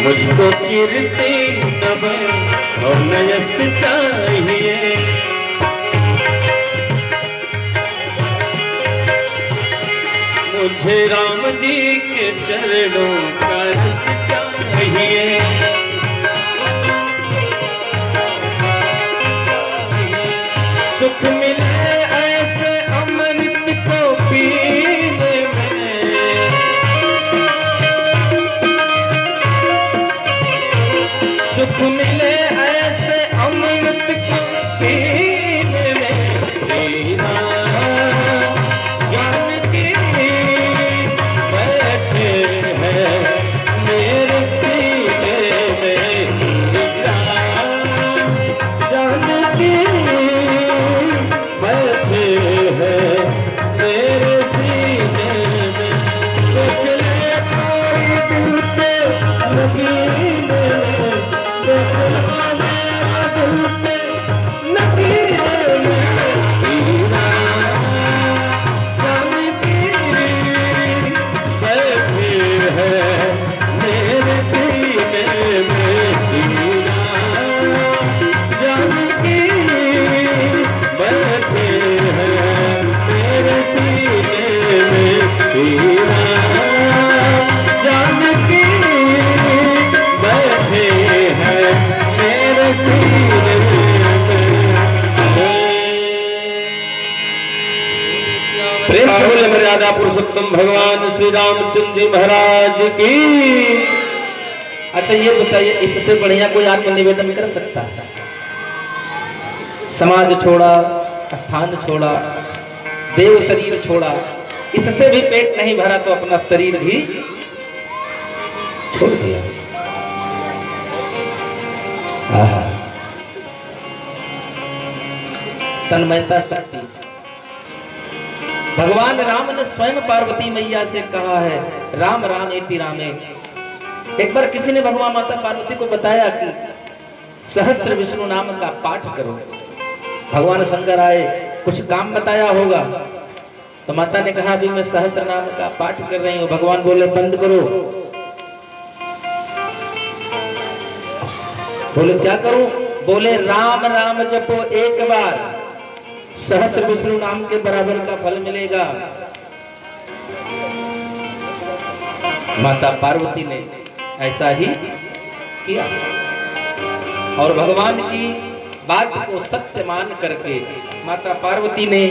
मुझको कीर्ति तब और नयस चाहिए। मुझे राम जी के चरणों का रस चाहिए। सुख मिले ऐसे अमृत को पीने में, सुख मिले ऐसे अमृत को पीने में। तेरा ज्ञान की बैठे हैं मेरे सीने में। ज्ञान की बैठे हैं मेरे सीने में। निकले कोई दिल से नगीने में, दिल से नगीने में। तेरा ज्ञान की बैठे हैं मेरे सीने में। तेरा ज्ञान की बैठे हैं मेरे सीने में। तेरा ज्ञान की बैठे हैं मेरे सीने में। प्रेम से बोले मर्यादा पुरुषोत्तम भगवान श्री रामचंद्र जी महाराज की। अच्छा ये बताइए, इससे बढ़िया कोई आत्मनिवेदन कर सकता है? समाज छोड़ा, स्थान छोड़ा, देव शरीर छोड़ा, इससे भी पेट नहीं भरा तो अपना शरीर भी छोड़ दिया। तन्मयता शक्ति। भगवान राम ने स्वयं पार्वती मैया से कहा है, राम राम एति रामे। एक बार किसी ने भगवान माता पार्वती को बताया कि सहस्त्र विष्णु नाम का पाठ करो। भगवान शंकर आए, कुछ काम बताया होगा, तो माता ने कहा अभी मैं सहस्त्र नाम का पाठ कर रही हूँ। भगवान बोले बंद करो। बोले क्या करूं? बोले राम राम जपो एक बार, सहस्त्र विष्णु नाम के बराबर का फल मिलेगा। माता पार्वती ने ऐसा ही किया और भगवान की बात को सत्य मान करके माता पार्वती ने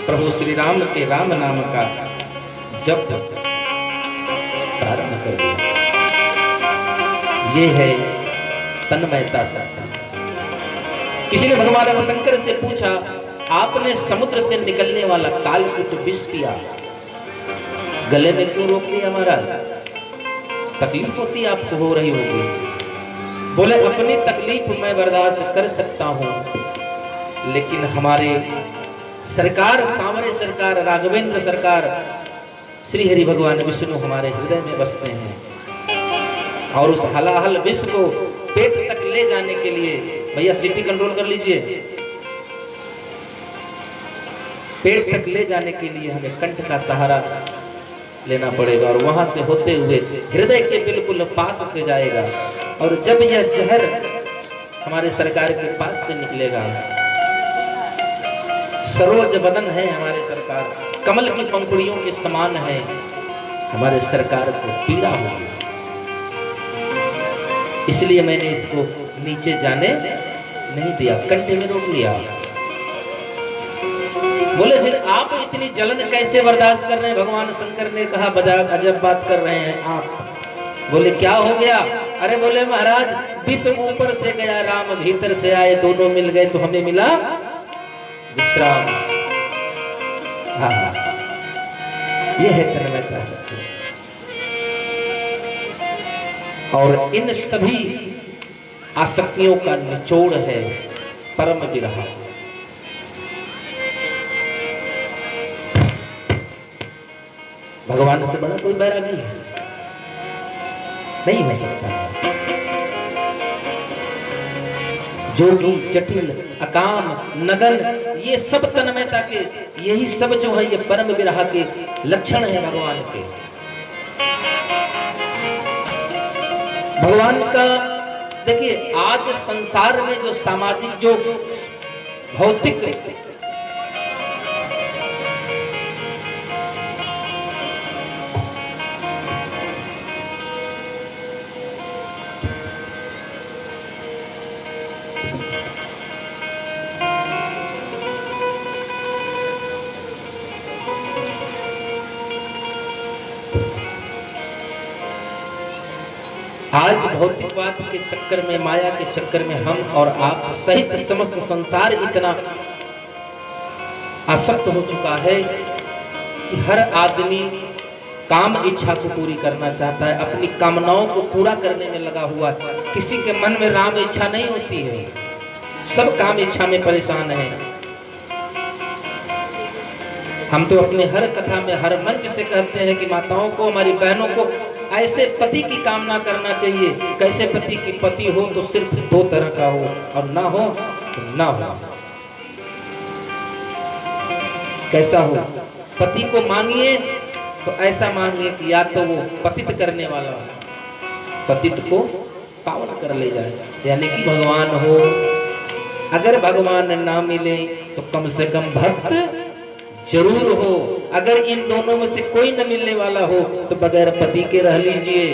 प्रभु श्री राम के राम नाम का जप प्रारंभ कर दिया। ये है तन्मयता शक्ति। किसी ने भगवान शंकर से पूछा, आपने समुद्र से निकलने वाला कालकूट विष पिया, गले में क्यों रोक दिया महाराज? तकलीफ होती आपको, हो रही होगी। बोले अपनी तकलीफ मैं बर्दाश्त कर सकता हूं, लेकिन हमारे सरकार, सांवरे सरकार, राघवेंद्र सरकार, श्री हरि भगवान विष्णु हमारे हृदय में बसते हैं और उस हलाहल विष को पेट तक ले जाने के लिए, भैया सिटी कंट्रोल कर लीजिए, पेट तक ले जाने के लिए हमें कंठ का सहारा लेना पड़ेगा और वहां से होते हुए हृदय के बिल्कुल पास से जाएगा। और जब यह जहर हमारे सरकार के पास से निकलेगा, सरोज बदन है हमारे सरकार, कमल की पंखुड़ियों के समान है, हमारे सरकार को पीड़ा होगी। इसलिए मैंने इसको नीचे जाने नहीं दिया, कंठे में रोक लिया। बोले फिर आप इतनी जलन कैसे बर्दाश्त कर रहे हैं? भगवान शंकर ने कहा बड़ा अजब बात कर रहे हैं आप। बोले क्या हो गया? अरे बोले महाराज विष ऊपर से गया, राम भीतर से आए, दोनों मिल गए तो हमें मिला विश्राम। हाँ, ये है तन्मयता शक्ति। और इन सभी आसक्तियों का निचोड़ है परम विरह। भगवान से बड़ा कोई बैरागी है नहीं हो सकता। जोगी, जटिल, अकाम, नगन, ये सब तन्मयता के, यही सब जो है ये परम विरह के लक्षण है भगवान के। भगवान का देखिए, आज संसार में जो सामाजिक जो भौतिक आज भौतिकवाद के चक्कर में, माया के चक्कर में हम और आप सहित समस्त संसार इतना आसक्त हो चुका है कि हर आदमी काम इच्छा को पूरी करना चाहता है, अपनी कामनाओं को पूरा करने में लगा हुआ है। किसी के मन में राम इच्छा नहीं होती है, सब काम इच्छा में परेशान है। हम तो अपने हर कथा में, हर मंच से कहते हैं कि माताओं को, हमारी बहनों को ऐसे पति की कामना करना चाहिए। कैसे पति की? पति हो तो सिर्फ 2 तरह का हो, और ना हो तो ना हो। कैसा हो? पति को मांगिए तो ऐसा मांगिए कि या तो वो पतित करने वाला हो, पतित को पावन कर ले जाए, यानी कि भगवान हो। अगर भगवान ना मिले तो कम से कम भक्त जरूर हो। अगर इन दोनों में से कोई न मिलने वाला हो तो बगैर पति के रह लीजिए।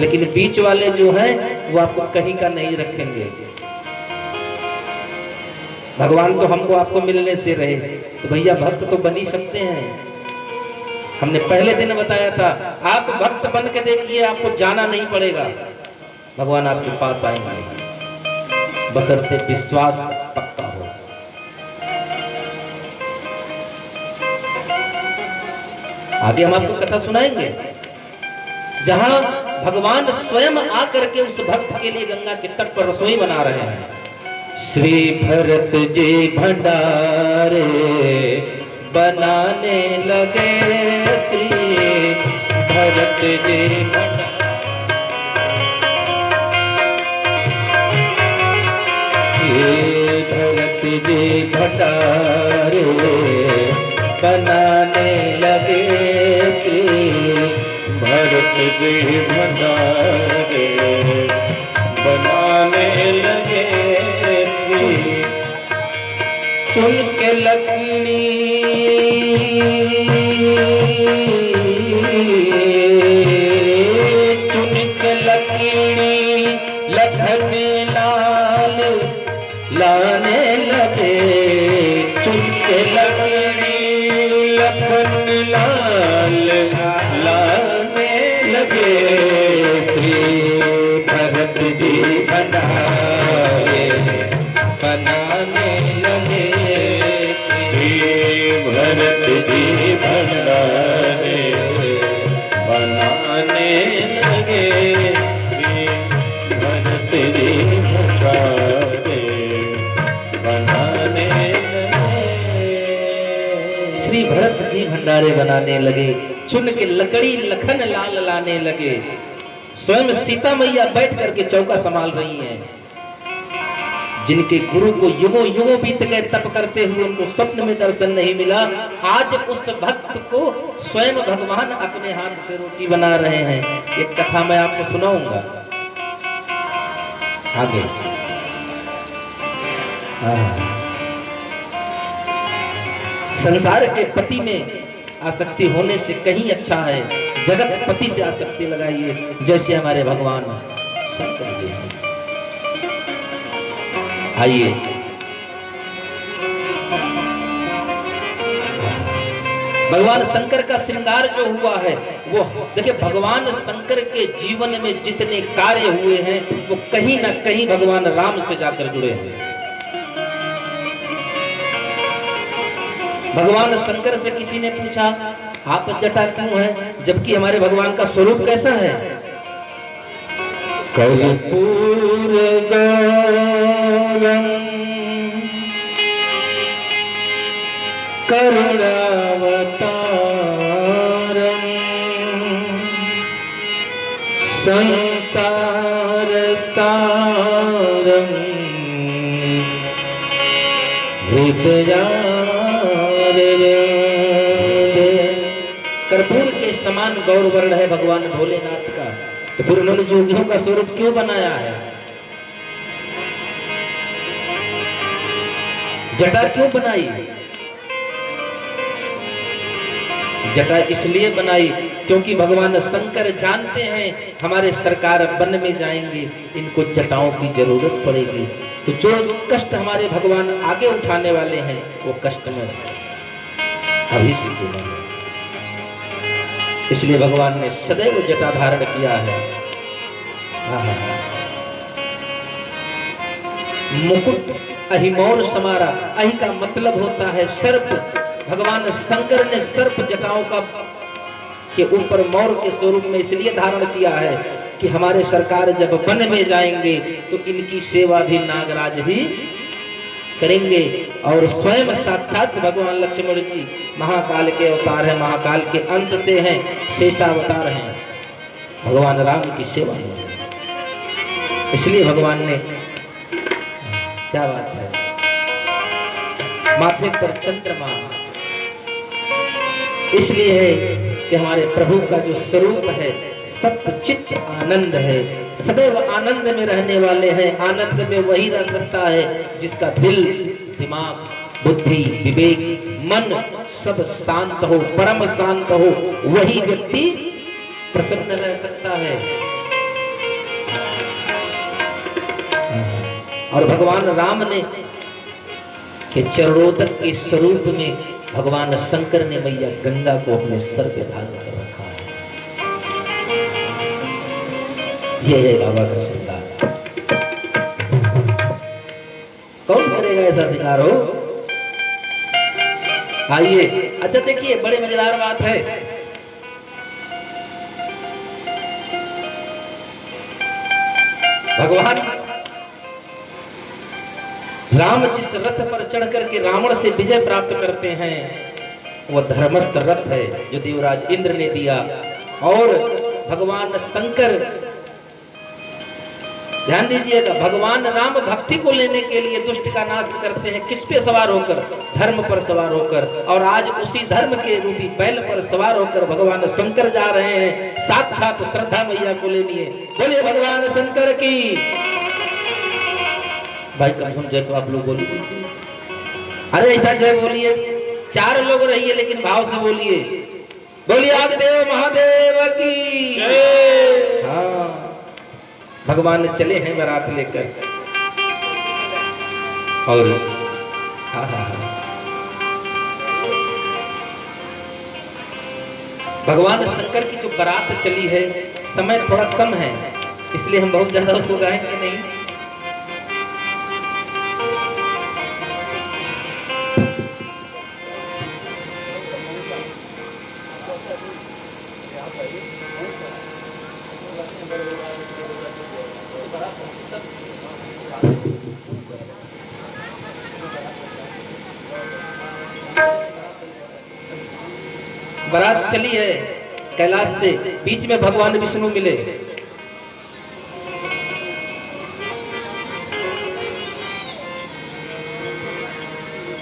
लेकिन बीच वाले जो हैं वो आपको कहीं का नहीं रखेंगे। भगवान तो हमको आपको मिलने से रहे, तो भैया भक्त तो बन ही सकते हैं। हमने पहले दिन बताया था, आप भक्त बन के देखिए, आपको जाना नहीं पड़ेगा, भगवान आपके पास आएंगे, बशर्ते विश्वास पक्का हो। आगे हम आपको कथा सुनाएंगे जहां भगवान स्वयं आकर के उस भक्त के लिए गंगा के तट पर रसोई बना रहे हैं। श्री भरत जी भंडारे बनाने लगे, श्री भरत जी भरत जी भंडारे बनाने लगे, श्री भरत जी भंडारे बनाने लगे, श्री चुन के लकड़ी चुन के लकड़ी लखन लाल लाने लगे, चुन के लकड़ी लखन लाल लाने लगे, श्री भरत जी भंडारे बनाने लगे, श्री भरत जी भंडारे बनाने लगे, श्री भरत जी भंडारे बनाने लगे। श्री भरत जी भंडारे बनाने लगे, चुन के लकड़ी लखन लाल लाने लगे। स्वयं सीता मैया बैठ करके चौका संभाल रही हैं। जिनके गुरु को युगों युगों बीत गए तप करते हुए, उनको स्वप्न में दर्शन नहीं मिला, आज उस भक्त को स्वयं भगवान अपने हाथ से रोटी बना रहे हैं। एक कथा मैं आपको सुनाऊंगा आगे। संसार के पति में आसक्ति होने से कहीं अच्छा है जगत पति से आसक्ति लगाइए, जैसे हमारे भगवान शंकर जी हैं। आइए भगवान शंकर का श्रृंगार जो हुआ है वो देखिए, भगवान शंकर के जीवन में जितने कार्य हुए हैं वो कहीं ना कहीं भगवान राम से जाकर जुड़े हैं। भगवान शंकर से किसी ने पूछा, आप जटा क्यों है, जबकि हमारे भगवान का स्वरूप कैसा है? कर्पूर गौरम करुणावतारम संसार सारम हृदया कर्पूर के समान गौर वर्ण है भगवान भोलेनाथ का, तो फिर उन्होंने जोगियों का स्वरूप क्यों बनाया है? जटा क्यों बनाई? जटा इसलिए बनाई क्योंकि भगवान शंकर जानते हैं हमारे सरकार वन में जाएंगे, इनको जटाओं की जरूरत पड़ेगी। तो जो कष्ट हमारे भगवान आगे उठाने वाले हैं वो कष्ट में अभी से जुड़ा है, इसलिए भगवान ने सदैव जटा धारण किया है। मुकुट अहिमौर समारा, अहि का मतलब होता है सर्प। भगवान शंकर ने सर्प जटाओं का के ऊपर मौर के स्वरूप में इसलिए धारण किया है कि हमारे सरकार जब वन में जाएंगे तो इनकी सेवा भी नागराज ही करेंगे। और स्वयं साक्षात भगवान लक्ष्मण जी महाकाल के अवतार हैं, महाकाल के अंत से हैं, शेषावतार हैं, भगवान राम की सेवा में। इसलिए भगवान ने, क्या बात है, माथे पर चंद्रमा इसलिए है कि हमारे प्रभु का जो स्वरूप है सत्चित्त आनंद है, सदैव आनंद में रहने वाले हैं। आनंद में वही रह सकता है जिसका दिल, दिमाग, बुद्धि, विवेक, मन सब शांत हो, परम शांत हो, वही व्यक्ति प्रसन्न रह सकता है। और भगवान राम ने के चरणोदक के स्वरूप में भगवान शंकर ने मैया गंगा को अपने सर पे धारण कर रखा है। ये है बाबा का श्रृंगार। कौन करेगा ऐसा श्रृंगार हो? आइए, अच्छा देखिए, बड़े मजेदार बात है। भगवान राम जिस रथ पर चढ़ करके रावण से विजय प्राप्त करते हैं वह धर्मस्थ रथ है जो देवराज इंद्र ने दिया। और भगवान शंकर, ध्यान दीजिएगा, भगवान राम भक्ति को लेने के लिए दुष्ट का नाश करते हैं। किस पे सवार होकर? धर्म पर सवार होकर। और आज उसी धर्म के रूपी बैल पर सवार होकर भगवान शंकर जा रहे हैं साक्षात श्रद्धा मैया को लेने। बोलिए भगवान शंकर की। भाई कम से कम जय तो आप लोग बोलिए। अरे ऐसा जय बोलिए, 4 लोग रहिए लेकिन भाव से बोलिए। बोलिए आदिदेव महादेव की जय। हाँ, भगवान चले हैं बारात लेकर। और भगवान शंकर की जो बारात चली है, समय थोड़ा कम है इसलिए हम बहुत ज्यादा उसको गाएंगे नहीं। बारात चली है कैलाश से, बीच में भगवान विष्णु मिले।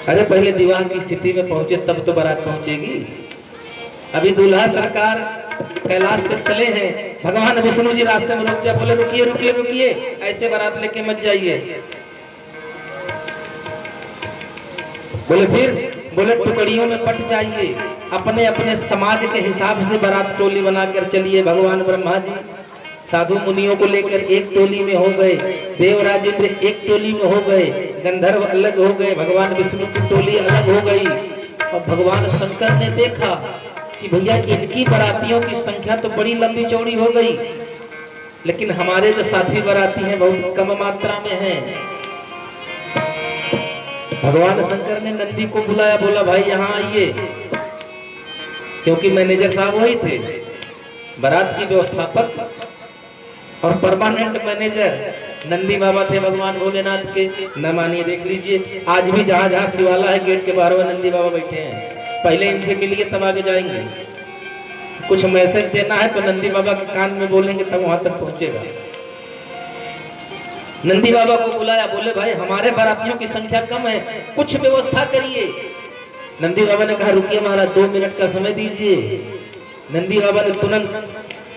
अरे पहले विवाह की स्थिति में पहुंचे तब तो बारात पहुंचेगी। अभी दूल्हा सरकार कैलाश से चले हैं, भगवान विष्णु जी रास्ते में रुक जाए, बोले रुकिए रुकिए रुकिए, ऐसे बारात लेके मत जाइए। बोले फिर? बोले टुकड़ियों में बट जाइए, अपने अपने समाज के हिसाब से बारात टोली बनाकर चलिए। भगवान ब्रह्मा जी साधु मुनियों को लेकर एक टोली में हो गए, देवराज इंद्र एक टोली में हो गए, गंधर्व अलग हो गए, भगवान विष्णु की टोली अलग हो गई। और भगवान शंकर ने देखा कि भैया इनकी बारातियों की संख्या तो बड़ी लंबी चौड़ी हो गई, लेकिन हमारे जो साथी बाराती हैं बहुत कम मात्रा में हैं। भगवान शंकर ने नंदी को बुलाया, बोला भाई यहाँ आइए, क्योंकि मैनेजर साहब वही थे, बारात की व्यवस्थापक और परमानेंट मैनेजर नंदी बाबा थे भगवान भोलेनाथ के। न मानिए, देख लीजिए आज भी जहाँ जहाँ शिवाला है गेट के बाहर में नंदी बाबा बैठे हैं। पहले इनसे मिलिए तब आगे जाएंगे। कुछ मैसेज देना है तो नंदी बाबा के कान में बोलेंगे तब वहां तक पहुंचेगा। नंदी बाबा को बुलाया, बोले भाई हमारे बारातियों की संख्या कम है, कुछ व्यवस्था करिए। नंदी बाबा ने कहा रुकिए महाराज 2 मिनट का समय दीजिए। नंदी बाबा ने तुरंत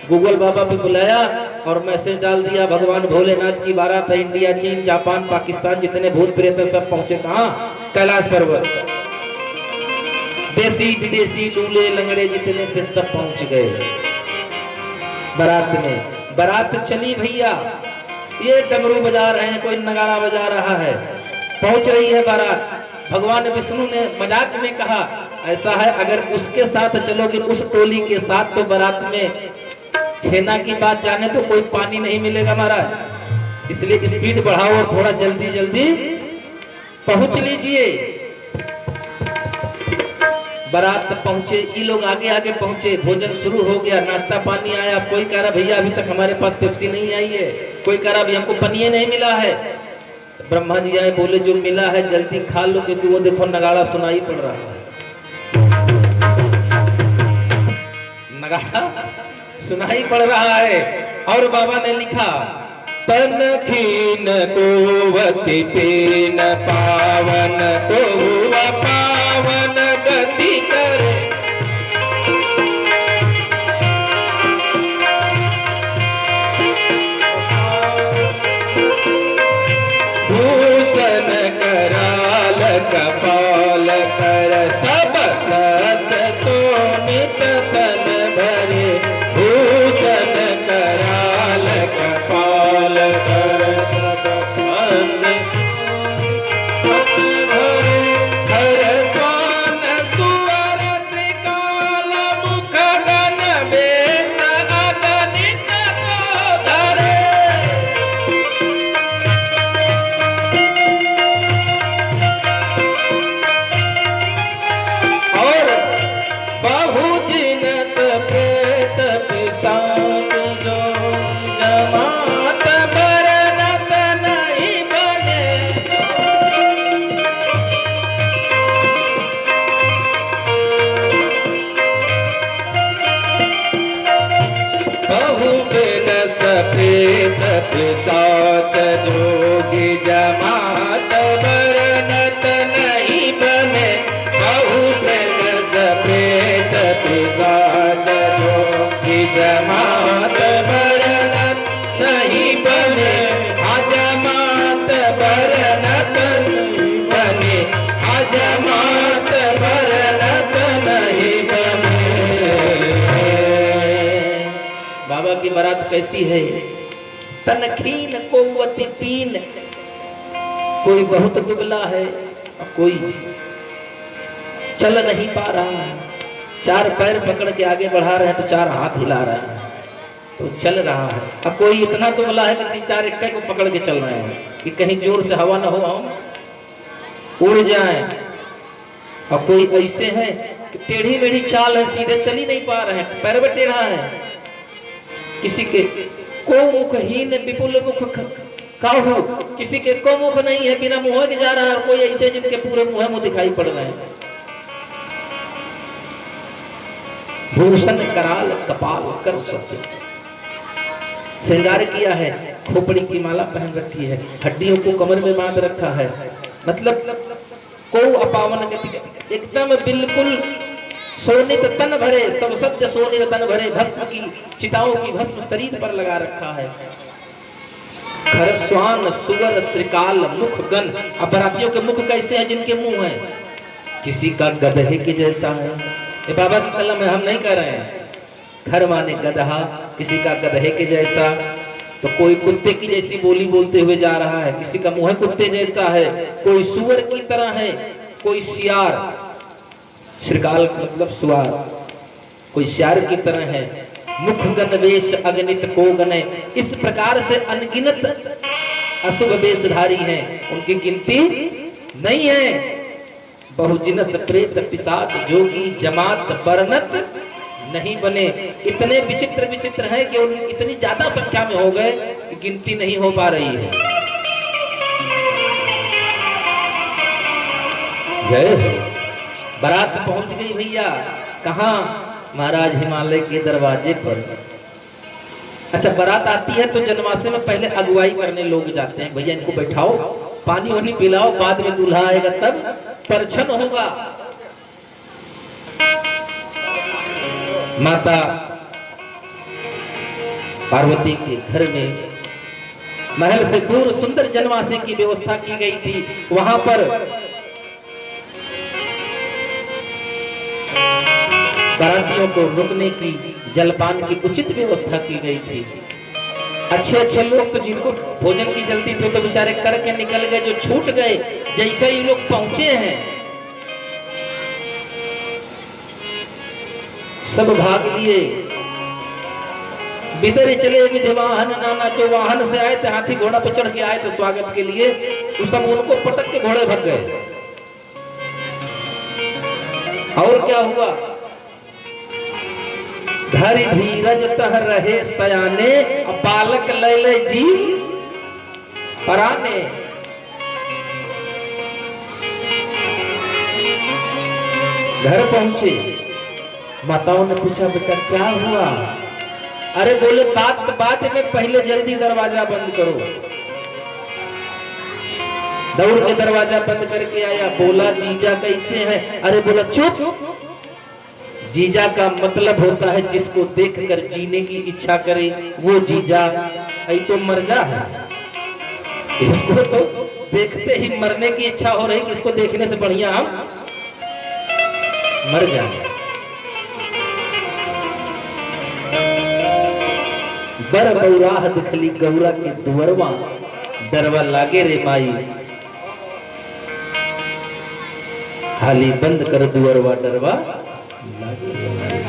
गूगल बाबा पे बुलाया और मैसेज डाल दिया, भगवान भोलेनाथ की बारात है, इंडिया, चीन, जापान, पाकिस्तान जितने भूत प्रेत सब पहुंचे कहाँ? कैलाश पर्वत। देसी विदेशी लूले लंगड़े जितने थे सब पहुंच गए बारात में। बारात चली भैया, ये डमरू बजा रहे हैं, कोई नगाड़ा बजा रहा है, पहुंच रही है बारात। भगवान विष्णु ने मजाक में कहा, ऐसा है अगर उसके साथ चलोगे, उस टोली के साथ, तो बारात में छेना की बात जाने तो कोई पानी नहीं मिलेगा महाराज, इसलिए स्पीड बढ़ाओ और थोड़ा जल्दी जल्दी पहुंच लीजिए। बारात पहुंचे, ये लोग आगे आगे पहुंचे, भोजन शुरू हो गया, नाश्ता पानी आया। कोई कह रहा भैया अभी तक हमारे पास पेप्सी नहीं आई है, कोई कह रहा अभी हमको पनीर नहीं मिला है। ब्रह्मा जी आए, बोले जो मिला है जल्दी खा लो, क्योंकि वो देखो नगाड़ा सुनाई पड़ रहा है। नगाड़ा सुनाई पड़ रहा है और बाबा ने लिखा, तन खीन कोवति पीन पावन तो हुआ पावन गति करे। भूषण कराल कपाल कर सब सत तो नित तन भरे। भूषण कराल कपाल कर सब तन भरे। हर स्वान सुवर त्रिकाल मुख गण बेस अगणित को धरे। बहु जिनस प्रेत पिशाच जो जमात बरनत नहीं बने। बहु जिनस प्रेत पिशाच जोगी जमात बरनत नहीं बने। बहु प्रेत पिशाच जोगी जमात बरनत नहीं बने। अजमात बरनत बने, अजमात बरनत नहीं बने। बाबा की बारात कैसी है? तनखीन कोवति पीन, कोई बहुत दुबला है और कोई चल नहीं पा रहा है। चार पैर पकड़ के आगे बढ़ा रहे हैं तो चार हाथ हिला रहे हैं तो चल रहा है। अब कोई इतना दुबला है कि तीन चार इक्के को पकड़ के चल रहे हैं कि कहीं जोर से हवा ना हो हम उड़ जाए। और कोई ऐसे हैं कि टेढ़ी मेढ़ी चाल है, सीधे चल ही नहीं पा रहे हैं, पैर में टेढ़ा है। किसी के को मुखहीन विपुल मुख काहू, किसी के को मुख नहीं है, बिना मुंह के जा रहा है। और कोई ऐसे जिनके पूरे मुंह दिखाई पड़ रहे हैं। भूषण कराल कपाल कर सत्य, श्रृंगार किया है, खोपड़ी की माला पहन रखी है, हड्डियों को कमर में बांध रखा है। मतलब को अपावन गति, एकदम बिल्कुल सोनित तन भरे, सब सत्य सोनित तन भरे। भस्म की चिताओं की भस्म शरीर पर लगा रखा है। खरस्वान सुवर श्रीकाल मुख गण। अपराधियों के मुख कैसे हैं? जिनके मुंह है किसी का गधे के जैसा है। ये बाबा की कलम है, हम नहीं कर रहे हैं। खर माने गधा, किसी का गधे के जैसा, तो कोई कुत्ते की जैसी बोली बोलते हुए जा रहा है, किसी का मुंह कुत्ते जैसा है, कोई सुअर की तरह है, कोई सियार, श्रीकाल मतलब सुअर, कोई सियार की तरह है। मुख गण वेश अगणित को गणे, इस प्रकार से अनगिनत अशुभ वेशधारी हैं, उनकी गिनती नहीं है। बहुजिनस प्रेत पिशाच जोगी जमात बरनत नहीं बने। इतने विचित्र विचित्र हैं कि उन इतनी ज्यादा संख्या में हो गए कि गिनती नहीं हो पा रही है। जय हो। बारात पहुंच गई भैया, कहाँ? महाराज हिमालय के दरवाजे पर। अच्छा, बारात आती है तो जनवासे में पहले अगुवाई करने लोग जाते हैं। भैया इनको बैठाओ, पानी वानी पिलाओ, बाद में दूल्हा आएगा तब परछन होगा। माता पार्वती के घर में महल से दूर सुंदर जनवासे की व्यवस्था की गई थी। वहां पर बारातियों को रुकने की, जलपान की उचित व्यवस्था की गई थी। अच्छे अच्छे लोग तो जिनको भोजन की जल्दी थी तो बेचारे करके निकल गए, जो छूट गए जैसे ही लोग पहुंचे हैं सब भाग लिए। बिदरे चले विधिवाहन नाना, जो वाहन से आए थे, हाथी घोड़ा पर चढ़ के आए थे स्वागत के लिए, तो सब उनको पटक के घोड़े भग गए। और क्या हुआ? धरि धीरज तह रहे सयाने, बालक लैले जी पराने। घर पहुंचे, माताओं ने पूछा बेटा क्या हुआ? अरे बोले बात में पहले जल्दी दरवाजा बंद करो। दौड़ के दरवाजा बंद करके आया, बोला जीजा कैसे हैं? अरे बोला चुप। जीजा का मतलब होता है जिसको देखकर जीने की इच्छा करे, वो जीजा। ऐ तो मर जा है, इसको तो देखते ही मरने की इच्छा हो रही कि इसको देखने से बढ़िया हम मर जाए। बर बौराह दिखली गौरा के दुवरवा, डरवा लागे रे माई, हाली बंद कर दुवरवा डरवा लागे रे माई।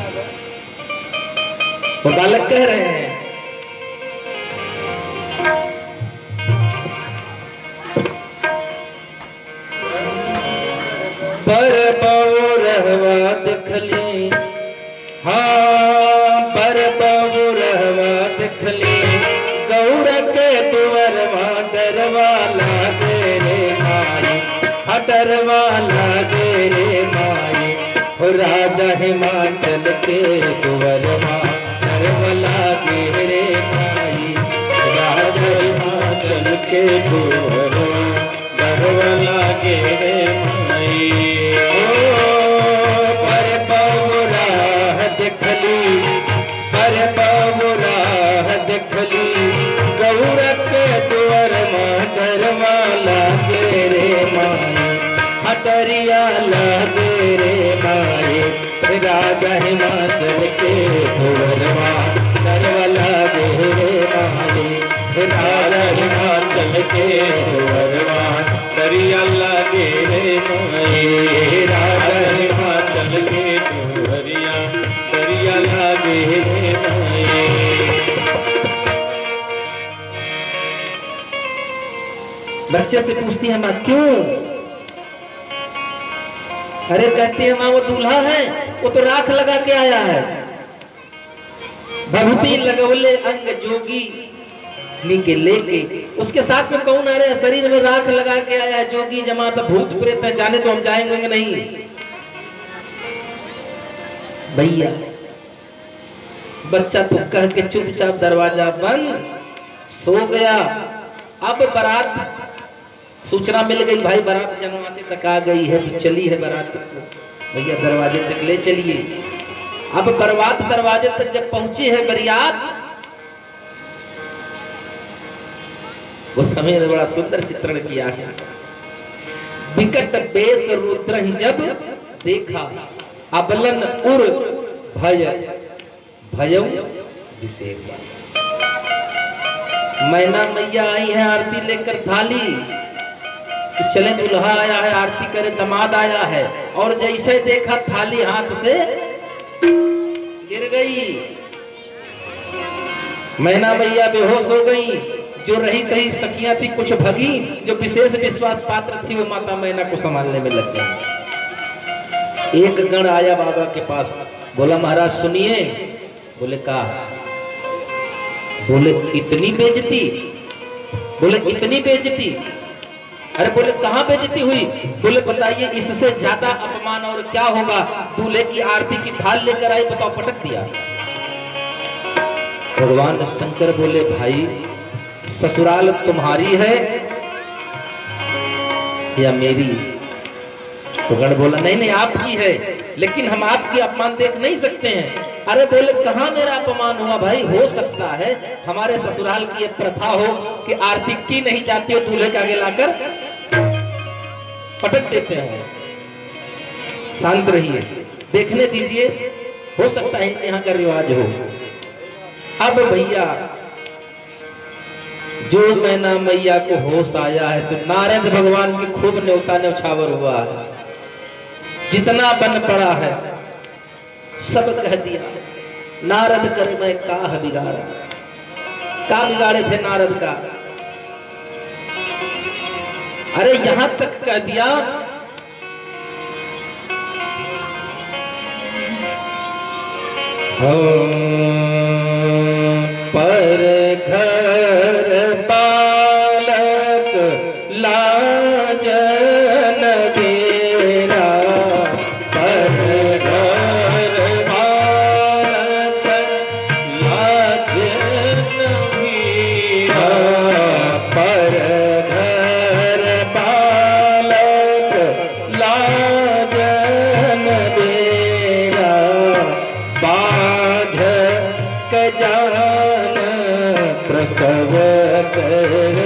वो बालक कह रहे हैं पर बौरहवा दिखली, हाँ पर बौरहवा दिखली गौरा के दुवरवा, डरवा लागे रे माई, डरवा लागे रे माई। हो राजा हिमाचल के दुवरवा, डरवा लागे रे माई, राजा हिमाचल के दुवरवा, डरवा लागे रे माई। पर बौराह दिखली, पर बौराह दिखली गौरा के दुवरवा, डरवा लागे रे माई, हटरिया लागे रे माई। राजा हिमाचल के दुवरवा, डरवा लागे रे माई, राजा हिमाचल के दुवरवा, डरिया लागे रे माई। राजा हिमाचल के दुवरिया, डरिया लागे रे माई। बच्चे से पूछती है माँ क्यों? अरे कहती है माँ वो दूल्हा है, वो तो राख लगा के आया है, भभूति लगवले अंग जोगी के लेके। उसके साथ में कौन आ रहे हैं? शरीर में राख लगा के आया है जोगी जमात, भूत प्रेत है, जाने तो हम जाएंगे नहीं। भैया बच्चा तो कह के चुपचाप दरवाजा बंद सो गया। अब बारात सूचना मिल गई, भाई बारात जनवासे तक आ गई है, तो चली है बारात को, भैया दरवाजे तक ले चलिए। अब बरबाद दरवाजे तक जब पहुंची है बरियात, उस समय ने बड़ा सुंदर चित्रण किया है। विकट बेस रुद्र ही जब देखा, अबलन उर भय भयउ विशेष। मैना मैया आई है आरती लेकर थाली, चले दुल्हा आया है आरती करे, दमाद आया है, और जैसे देखा थाली हाथ से गिर गई। मैना मैया बेहोश हो गई। जो रही सही सखियां थी कुछ भगी, जो विशेष विश्वास पात्र थी वो माता मैना को संभालने में लग गई। एक गण आया बाबा के पास, बोला महाराज सुनिए। बोले का? बोले इतनी बेइज्जती? बोले इतनी बेइज्जती? अरे बोले कहाँ बेइज्जती हुई? बोले बताइए इससे ज्यादा अपमान और क्या होगा? दूल्हे की आरती की थाल लेकर आई, बताओ पटक दिया। भगवान शंकर बोले भाई ससुराल तुम्हारी है या मेरी? तो गण बोला नहीं नहीं आपकी है, लेकिन हम आपकी अपमान देख नहीं सकते हैं। अरे बोले कहाँ मेरा अपमान हुआ भाई, हो सकता है हमारे ससुराल की एक प्रथा हो कि आरती की नहीं जाती हो, दूल्हे के आगे लाकर पटक देते हैं। शांत रहिए, देखने दीजिए, हो सकता है यहाँ का रिवाज हो। अब भैया जो मैना मैया को होश आया है तो नारद भगवान की खूब न्योता न्यौछावर हुआ है, जितना बन पड़ा है सब कह दिया। नारद कर मैं काह बिगाड़ा, का बिगाड़े थे नारद का? अरे यहां तक कह दिया पर घर बालक लाजन देरा, पर घर बालक लाजन वीरा, पर घर बालक लाजन देरा, बाझ जान प्रसव कर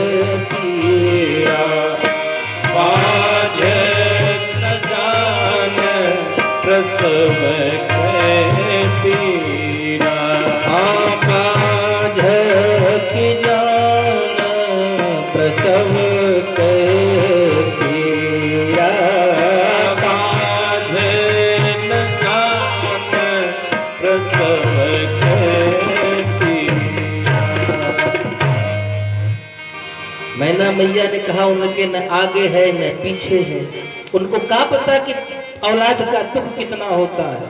पिया, बाझ जान प्रसव कर पिया, बाझ की जान प्रसव कर पिया, बाझ जान प्रसव मैना मैया ने कहा उनके न आगे है न पीछे है, उनको क्या पता कि औलाद का दुख कितना होता है।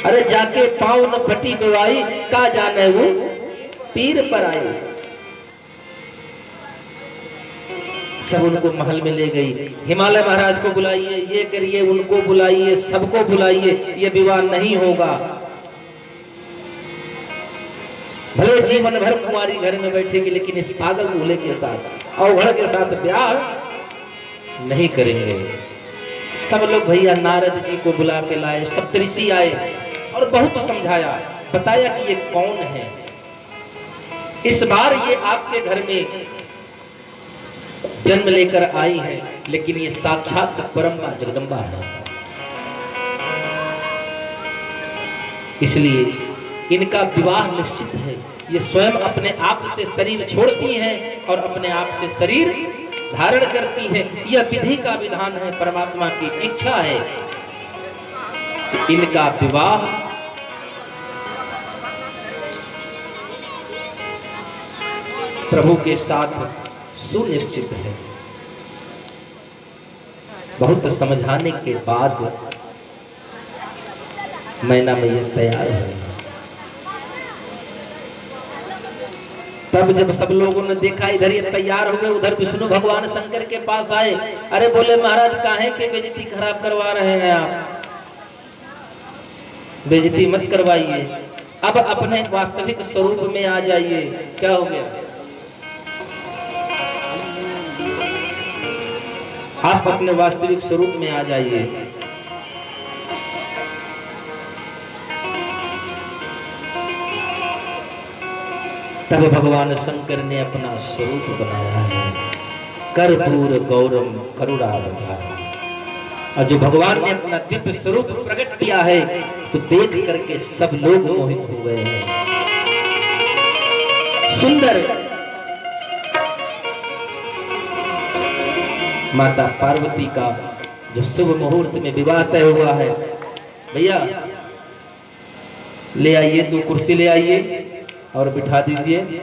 अरे जाके पाँव न फटी बेवाई, का जाने वो पीर पर आए। सब उनको महल में ले गई, हिमालय महाराज को बुलाइए, ये करिए, उनको बुलाइए, सबको बुलाइए, ये विवाह नहीं होगा। भले जीवन भर कुमारी घर में बैठेगी लेकिन इस पागल दूल्हे के साथ अवघड़ के साथ ब्याह नहीं करेंगे। सब लोग भैया नारद जी को बुला के लाए, सप्तऋषि आए और बहुत समझाया, बताया कि ये कौन है। इस बार ये आपके घर में जन्म लेकर आई है, लेकिन ये साक्षात परम मां जगदम्बा है, इसलिए इनका विवाह निश्चित है। ये स्वयं अपने आप से शरीर छोड़ती हैं और अपने आप से शरीर धारण करती है। यह विधि का विधान है, परमात्मा की इच्छा है कि इनका विवाह प्रभु के साथ सुनिश्चित है। बहुत समझाने के बाद मैना मैया तैयार है। तब जब सब लोगों ने देखा इधर ये तैयार हो गए, उधर विष्णु भगवान शंकर के पास आए। अरे बोले महाराज काहे के बेइज्जती खराब करवा रहे हैं आप, बेइज्जती मत करवाइए, अब अपने वास्तविक स्वरूप में आ जाइए। क्या हो गया? आप अपने वास्तविक स्वरूप में आ जाइए। तब भगवान शंकर ने अपना स्वरूप बनाया है, कर्पूर गौरम करुणावतारम। और जो भगवान ने अपना दिव्य स्वरूप प्रकट किया है तो देख करके सब लोग मोहित हो गए हैं। सुंदर माता पार्वती का जो शुभ मुहूर्त में विवाह तय हुआ है, भैया ले आइए, 2 कुर्सी ले आइए और बिठा दीजिए।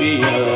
पिया